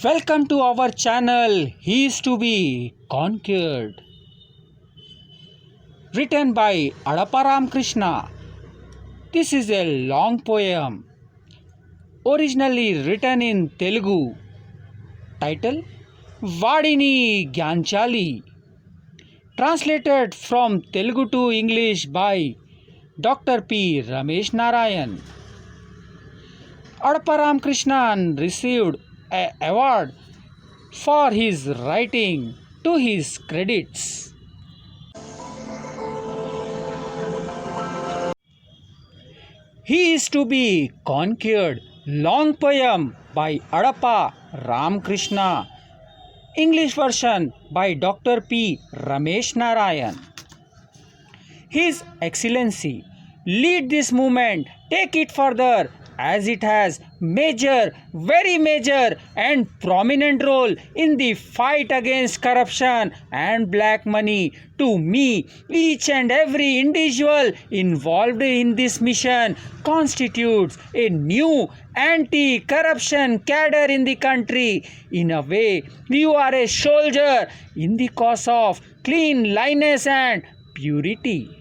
Welcome to our channel. He is to be conquered. Written by Adapa Ramakrishna. This is a long poem. Originally written in Telugu. Title Vadini Gyanchali. Translated from Telugu to English by Dr. P. Ramesh Narayan. Adapa Ramakrishna received an award for his writing to his credits. He is to be conquered. Long poem by Adapa Ramakrishna. English version by Dr. P. Ramesh Narayan. His Excellency, lead this movement, take it further, as it has major, very major and prominent role in the fight against corruption and black money. To me, each and every individual involved in this mission constitutes a new anti-corruption cadre in the country. In a way, you are a soldier in the cause of cleanliness and purity.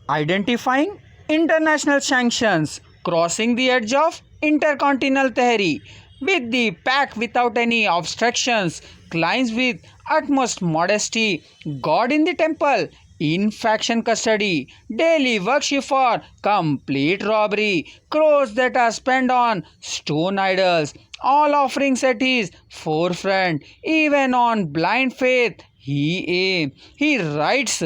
Identifying international sanctions, crossing the edge of intercontinental theory, with the pack without any obstructions, climbs with utmost modesty, God in the temple, in faction custody, daily worship for complete robbery, crores that are spent on stone idols, all offerings at his forefront, even on blind faith. He writes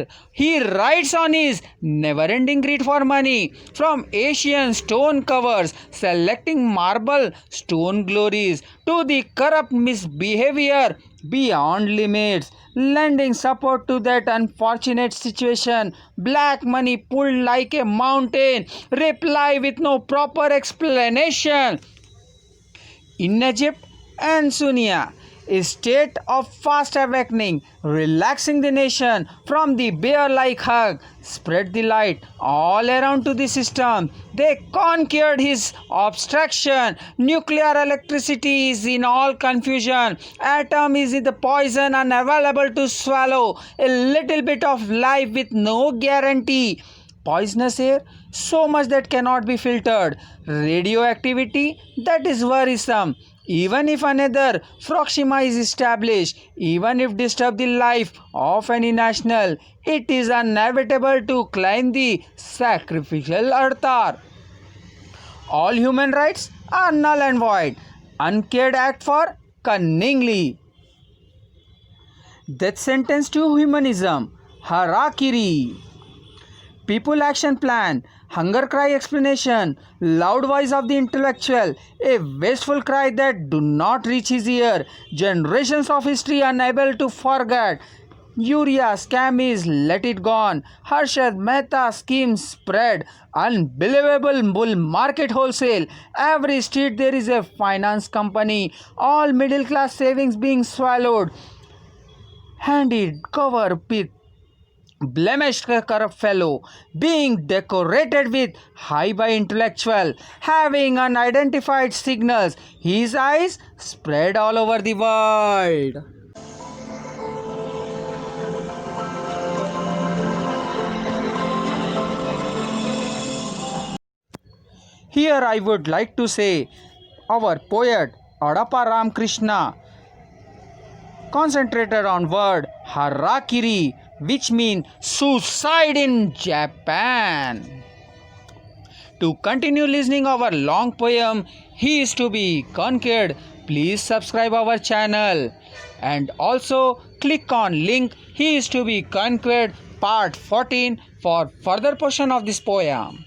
on his never-ending greed for money, from Asian stone covers, selecting marble stone glories, to the corrupt misbehavior beyond limits, lending support to that unfortunate situation. Black money pulled like a mountain, reply with no proper explanation. In Egypt and Sunia, a state of fast awakening, relaxing the nation from the bear-like hug, spread the light all around to the system. They conquered his obstruction. Nuclear electricity is in all confusion. Atom is in the poison unavailable to swallow. A little bit of life with no guarantee. Poisonous air, so much that cannot be filtered. Radioactivity, that is worrisome. Even if another Proxima is established, even if disturb the life of any national, it is inevitable to climb the sacrificial altar. All human rights are null and void. Uncared act for cunningly. Death sentence to humanism. Harakiri. People action plan, hunger cry explanation, loud voice of the intellectual, a wasteful cry that do not reach his ear, generations of history unable to forget. Urea scam is let it gone, Harshad Mehta scheme spread, unbelievable bull market wholesale, every street there is a finance company, all middle class savings being swallowed, handed cover with blemished corrupt fellow, being decorated with high by intellectual, having unidentified signals, his eyes spread all over the world. Here I would like to say our poet Adapa Ramakrishna concentrated on word harakiri, which means suicide in Japan. To continue listening our long poem, He is to be conquered, please subscribe our channel and also click on link He is to be conquered part 14 for further portion of this poem.